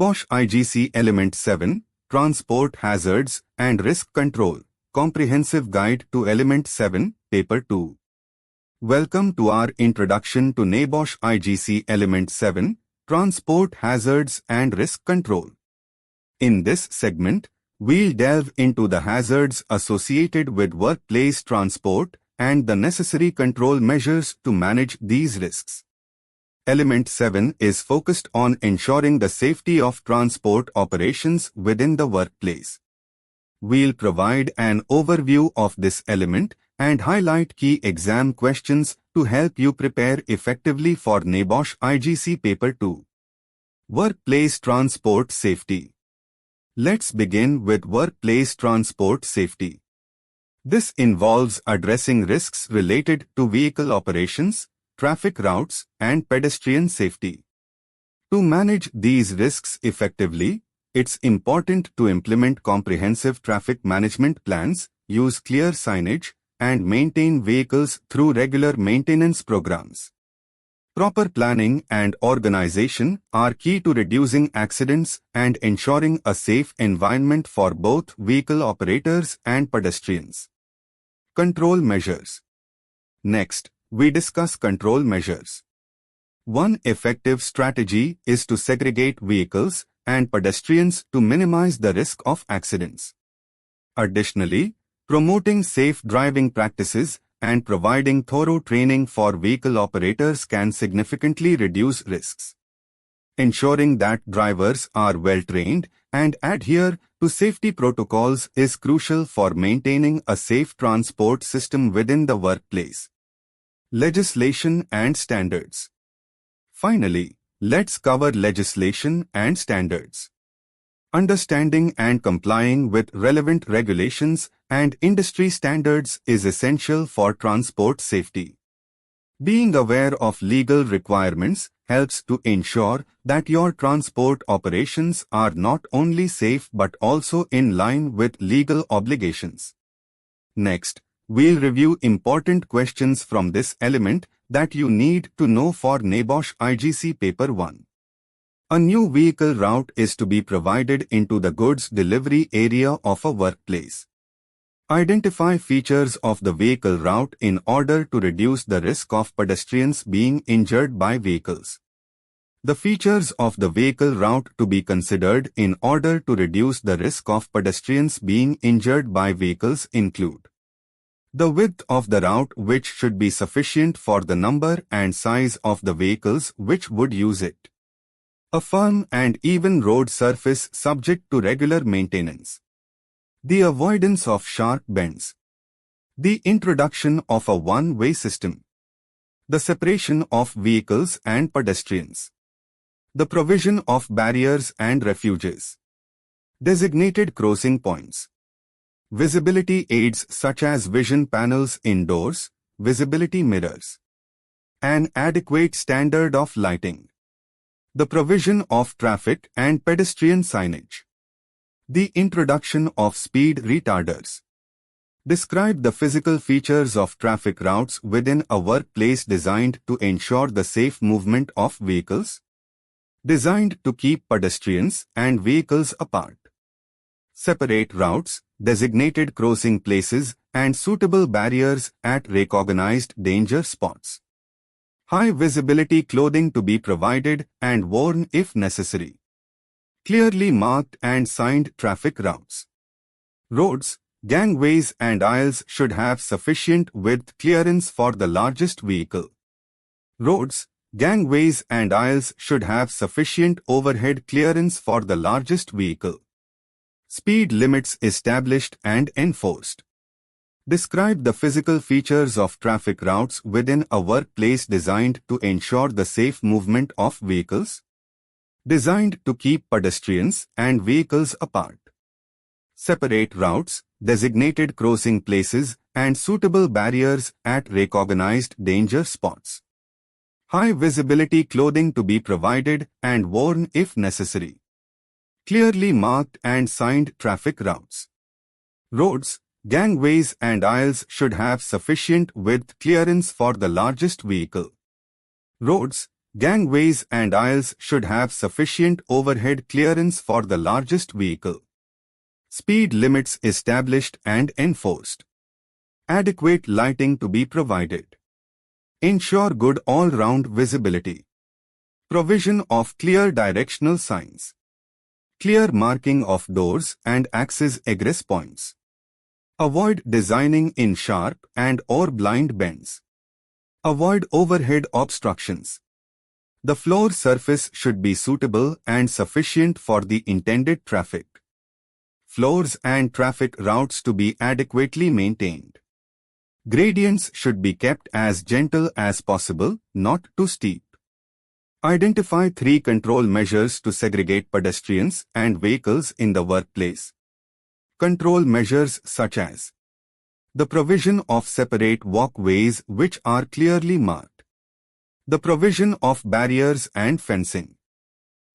NEBOSH IGC Element 7, Transport Hazards and Risk Control, Comprehensive Guide to Element 7, Paper 2. Welcome to our introduction to NEBOSH IGC Element 7, Transport Hazards and Risk Control. In this segment, we'll delve into the hazards associated with workplace transport and the necessary control measures to manage these risks. Element 7 is focused on ensuring the safety of transport operations within the workplace. We'll provide an overview of this element and highlight key exam questions to help you prepare effectively for NEBOSH IGC Paper 2. Workplace Transport Safety. Let's begin with workplace transport safety. This involves addressing risks related to vehicle operations, traffic routes, and pedestrian safety. To manage these risks effectively, it's important to implement comprehensive traffic management plans, use clear signage, and maintain vehicles through regular maintenance programs. Proper planning and organization are key to reducing accidents and ensuring a safe environment for both vehicle operators and pedestrians. Control measures. Next, we discuss control measures. One effective strategy is to segregate vehicles and pedestrians to minimize the risk of accidents. Additionally, promoting safe driving practices and providing thorough training for vehicle operators can significantly reduce risks. Ensuring that drivers are well trained and adhere to safety protocols is crucial for maintaining a safe transport system within the workplace. Legislation and standards. Finally, let's cover legislation and standards. Understanding and complying with relevant regulations and industry standards is essential for transport safety. Being aware of legal requirements helps to ensure that your transport operations are not only safe but also in line with legal obligations. Next, we'll review important questions from this element that you need to know for NEBOSH IGC Paper 1. A new vehicle route is to be provided into the goods delivery area of a workplace. Identify features of the vehicle route in order to reduce the risk of pedestrians being injured by vehicles. The features of the vehicle route to be considered in order to reduce the risk of pedestrians being injured by vehicles include: the width of the route, which should be sufficient for the number and size of the vehicles which would use it. A firm and even road surface subject to regular maintenance. The avoidance of sharp bends. The introduction of a one-way system. The separation of vehicles and pedestrians. The provision of barriers and refuges. Designated crossing points. Visibility aids such as vision panels indoors, visibility mirrors. An adequate standard of lighting. The provision of traffic and pedestrian signage. The introduction of speed retarders. Describe the physical features of traffic routes within a workplace designed to ensure the safe movement of vehicles. Designed to keep pedestrians and vehicles apart. Separate routes, designated crossing places, and suitable barriers at recognized danger spots. High visibility clothing to be provided and worn if necessary. Clearly marked and signed traffic routes. Roads, gangways and aisles should have sufficient width clearance for the largest vehicle. Roads, gangways and aisles should have sufficient overhead clearance for the largest vehicle. Speed limits established and enforced. Describe the physical features of traffic routes within a workplace designed to ensure the safe movement of vehicles. Designed to keep pedestrians and vehicles apart. Separate routes, designated crossing places, and suitable barriers at recognized danger spots. High visibility clothing to be provided and worn if necessary. Clearly marked and signed traffic routes. Roads, gangways and aisles should have sufficient width clearance for the largest vehicle. Roads, Gangways and aisles should have sufficient overhead clearance for the largest vehicle. Speed limits established and enforced. Adequate lighting to be provided. Ensure good all-round visibility. Provision of clear directional signs. Clear marking of doors and access egress points. Avoid designing in sharp and/or blind bends. Avoid overhead obstructions. The floor surface should be suitable and sufficient for the intended traffic. Floors and traffic routes to be adequately maintained. Gradients should be kept as gentle as possible, not too steep. Identify 3 control measures to segregate pedestrians and vehicles in the workplace. Control measures such as the provision of separate walkways which are clearly marked. The provision of barriers and fencing.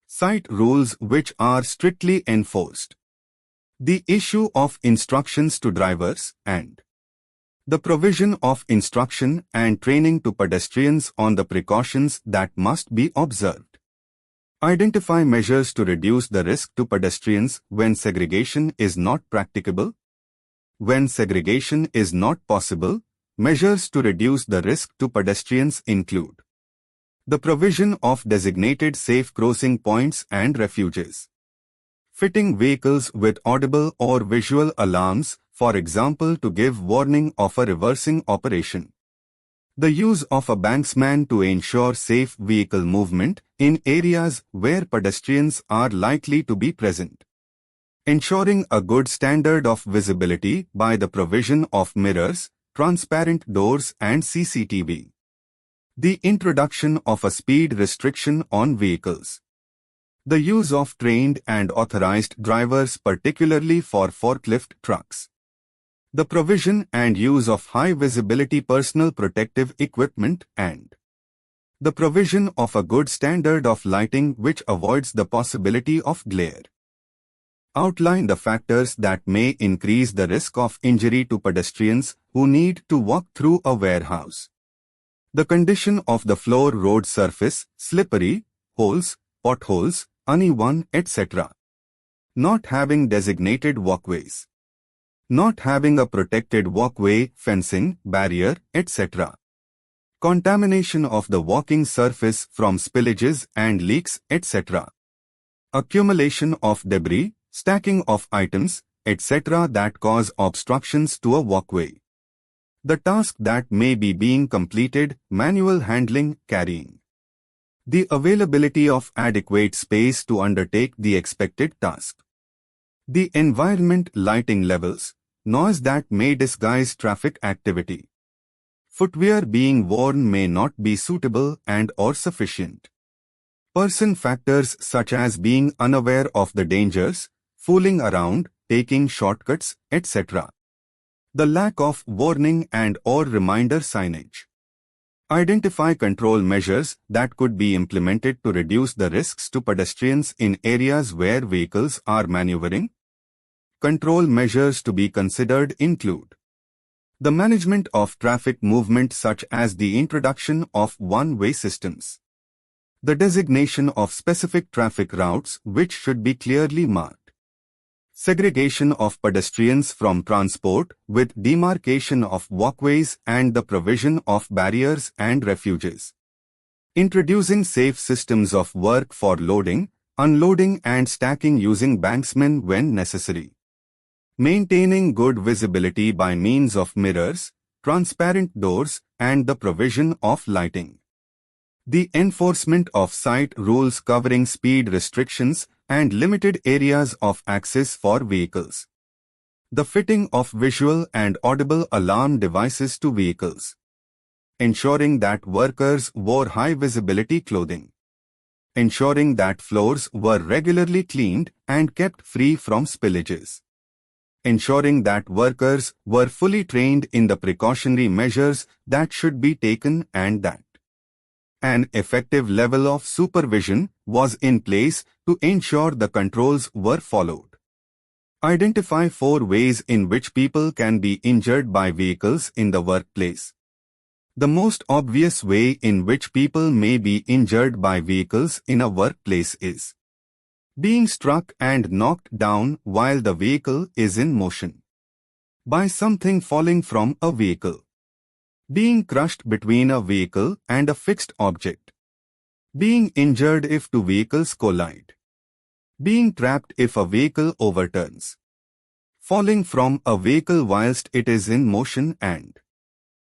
Site rules which are strictly enforced. The issue of instructions to drivers and the provision of instruction and training to pedestrians on the precautions that must be observed. Identify measures to reduce the risk to pedestrians when segregation is not practicable. When segregation is not possible, measures to reduce the risk to pedestrians include the provision of designated safe crossing points and refuges. Fitting vehicles with audible or visual alarms, for example to give warning of a reversing operation. The use of a banksman to ensure safe vehicle movement in areas where pedestrians are likely to be present. Ensuring a good standard of visibility by the provision of mirrors, transparent doors and CCTV. The introduction of a speed restriction on vehicles. The use of trained and authorized drivers particularly for forklift trucks. The provision and use of high-visibility personal protective equipment and the provision of a good standard of lighting which avoids the possibility of glare. Outline the factors that may increase the risk of injury to pedestrians who need to walk through a warehouse. The condition of the floor road surface, slippery, holes, potholes, uneven, etc. Not having designated walkways. Not having a protected walkway, fencing, barrier, etc. Contamination of the walking surface from spillages and leaks, etc. Accumulation of debris, stacking of items, etc. that cause obstructions to a walkway. The task that may be being completed, manual handling, carrying. The availability of adequate space to undertake the expected task. The environment lighting levels, noise that may disguise traffic activity. Footwear being worn may not be suitable and/or sufficient. Person factors such as being unaware of the dangers, fooling around, taking shortcuts, etc. The lack of warning and/or reminder signage. Identify control measures that could be implemented to reduce the risks to pedestrians in areas where vehicles are maneuvering. Control measures to be considered include the management of traffic movement such as the introduction of one-way systems. The designation of specific traffic routes which should be clearly marked. Segregation of pedestrians from transport with demarcation of walkways and the provision of barriers and refuges. Introducing safe systems of work for loading, unloading and stacking using banksmen when necessary. Maintaining good visibility by means of mirrors, transparent doors, and the provision of lighting. The enforcement of site rules covering speed restrictions and limited areas of access for vehicles. The fitting of visual and audible alarm devices to vehicles. Ensuring that workers wore high visibility clothing. Ensuring that floors were regularly cleaned and kept free from spillages. Ensuring that workers were fully trained in the precautionary measures that should be taken and that an effective level of supervision was in place to ensure the controls were followed. Identify 4 ways in which people can be injured by vehicles in the workplace. The most obvious way in which people may be injured by vehicles in a workplace is being struck and knocked down while the vehicle is in motion, by something falling from a vehicle, being crushed between a vehicle and a fixed object, being injured if two vehicles collide, being trapped if a vehicle overturns, falling from a vehicle whilst it is in motion, and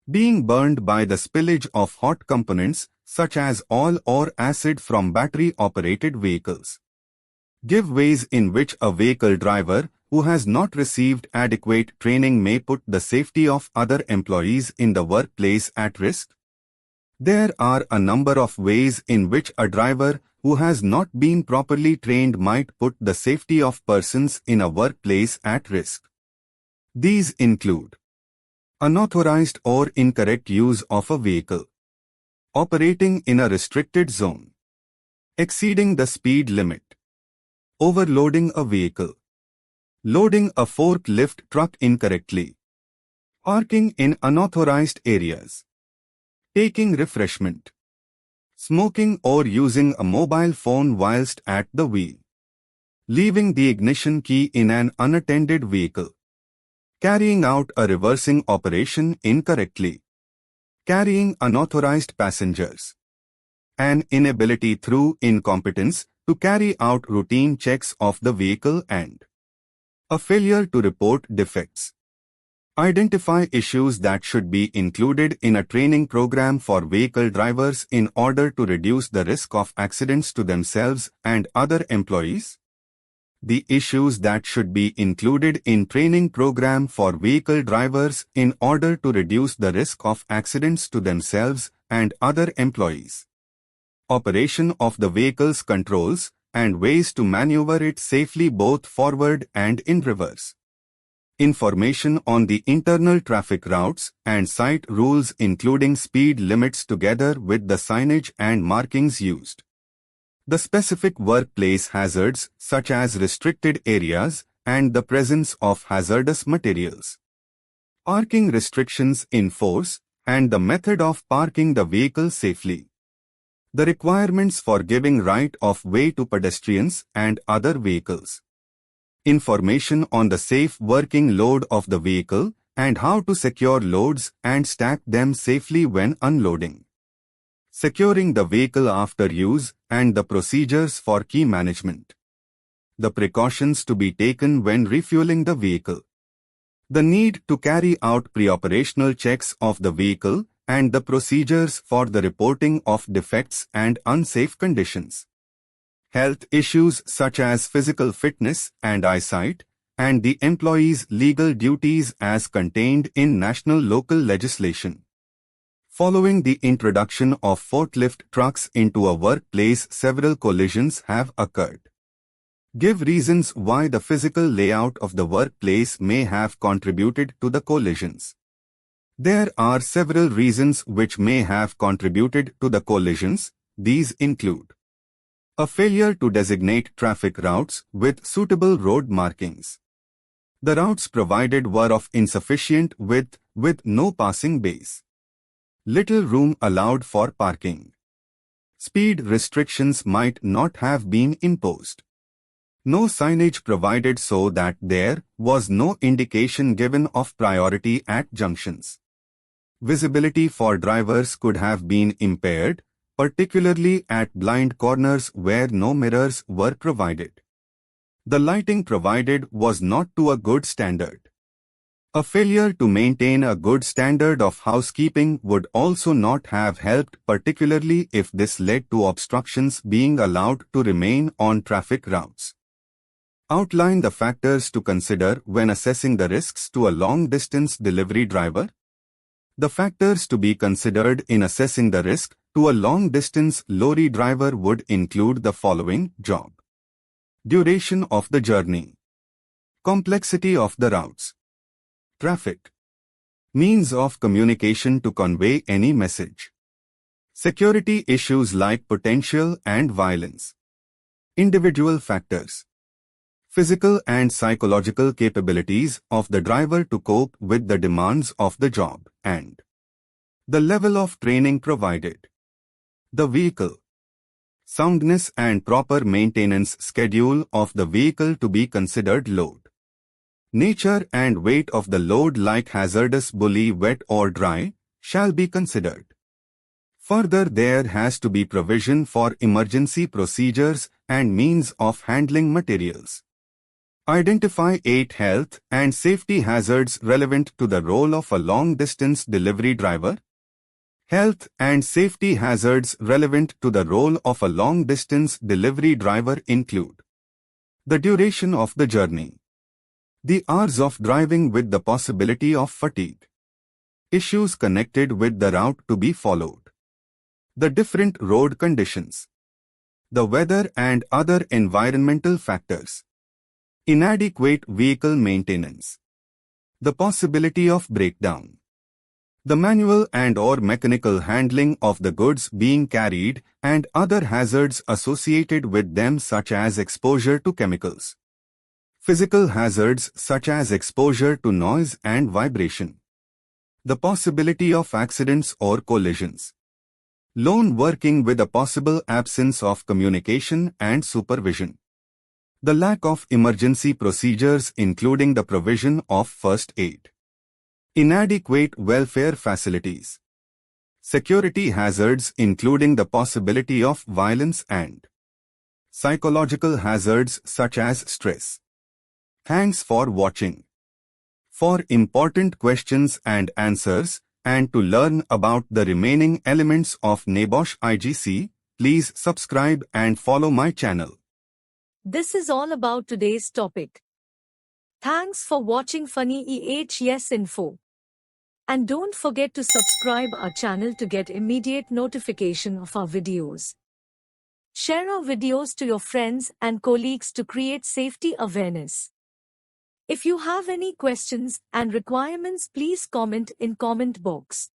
being burned by the spillage of hot components such as oil or acid from battery-operated vehicles. Give ways in which a vehicle driver who has not received adequate training may put the safety of other employees in the workplace at risk. There are a number of ways in which a driver who has not been properly trained might put the safety of persons in a workplace at risk. These include unauthorized or incorrect use of a vehicle, operating in a restricted zone, exceeding the speed limit, overloading a vehicle, loading a forklift truck incorrectly, parking in unauthorized areas, taking refreshment, smoking or using a mobile phone whilst at the wheel, leaving the ignition key in an unattended vehicle, carrying out a reversing operation incorrectly, carrying unauthorized passengers, an inability through incompetence to carry out routine checks of the vehicle, and a failure to report defects. Identify issues that should be included in a training program for vehicle drivers in order to reduce the risk of accidents to themselves and other employees. The issues that should be included in training program for vehicle drivers in order to reduce the risk of accidents to themselves and other employees. Operation of the vehicle's controls and ways to maneuver it safely both forward and in reverse. Information on the internal traffic routes and site rules including speed limits together with the signage and markings used. The specific workplace hazards such as restricted areas and the presence of hazardous materials. Parking restrictions in force and the method of parking the vehicle safely. The requirements for giving right of way to pedestrians and other vehicles. Information on the safe working load of the vehicle and how to secure loads and stack them safely when unloading. Securing the vehicle after use and the procedures for key management. The precautions to be taken when refueling the vehicle. The need to carry out pre-operational checks of the vehicle and the procedures for the reporting of defects and unsafe conditions. Health issues such as physical fitness and eyesight, and the employee's legal duties as contained in national local legislation. Following the introduction of forklift trucks into a workplace, several collisions have occurred. Give reasons why the physical layout of the workplace may have contributed to the collisions. There are several reasons which may have contributed to the collisions. These include a failure to designate traffic routes with suitable road markings. The routes provided were of insufficient width with no passing bays. Little room allowed for parking. Speed restrictions might not have been imposed. No signage provided so that there was no indication given of priority at junctions. Visibility for drivers could have been impaired, particularly at blind corners where no mirrors were provided. The lighting provided was not to a good standard. A failure to maintain a good standard of housekeeping would also not have helped, particularly if this led to obstructions being allowed to remain on traffic routes. Outline the factors to consider when assessing the risks to a long-distance delivery driver. The factors to be considered in assessing the risk to a long-distance lorry driver would include the following: job, duration of the journey, complexity of the routes, traffic, means of communication to convey any message, security issues like potential and violence, individual factors, physical and psychological capabilities of the driver to cope with the demands of the job, and The level of training provided. The vehicle. Soundness and proper maintenance schedule of the vehicle to be considered. Load. Nature and weight of the load, like hazardous bully, wet or dry, shall be considered. Further, there has to be provision for emergency procedures and means of handling materials. Identify 8 health and safety hazards relevant to the role of a long-distance delivery driver. Health and safety hazards relevant to the role of a long-distance delivery driver include the duration of the journey, the hours of driving with the possibility of fatigue, issues connected with the route to be followed, the different road conditions, the weather and other environmental factors, inadequate vehicle maintenance, the possibility of breakdown, the manual and or mechanical handling of the goods being carried and other hazards associated with them, such as exposure to chemicals, physical hazards such as exposure to noise and vibration, the possibility of accidents or collisions, lone working with a possible absence of communication and supervision, the lack of emergency procedures including the provision of first aid, inadequate welfare facilities, security hazards including the possibility of violence and psychological hazards such as stress. Thanks for watching. For important questions and answers, and to learn about the remaining elements of NEBOSH IGC, please subscribe and follow my channel. This is all about today's topic. Thanks for watching Phani EHS Info. And don't forget to subscribe our channel to get immediate notification of our videos. Share our videos to your friends and colleagues to create safety awareness. If you have any questions and requirements, please comment in comment box.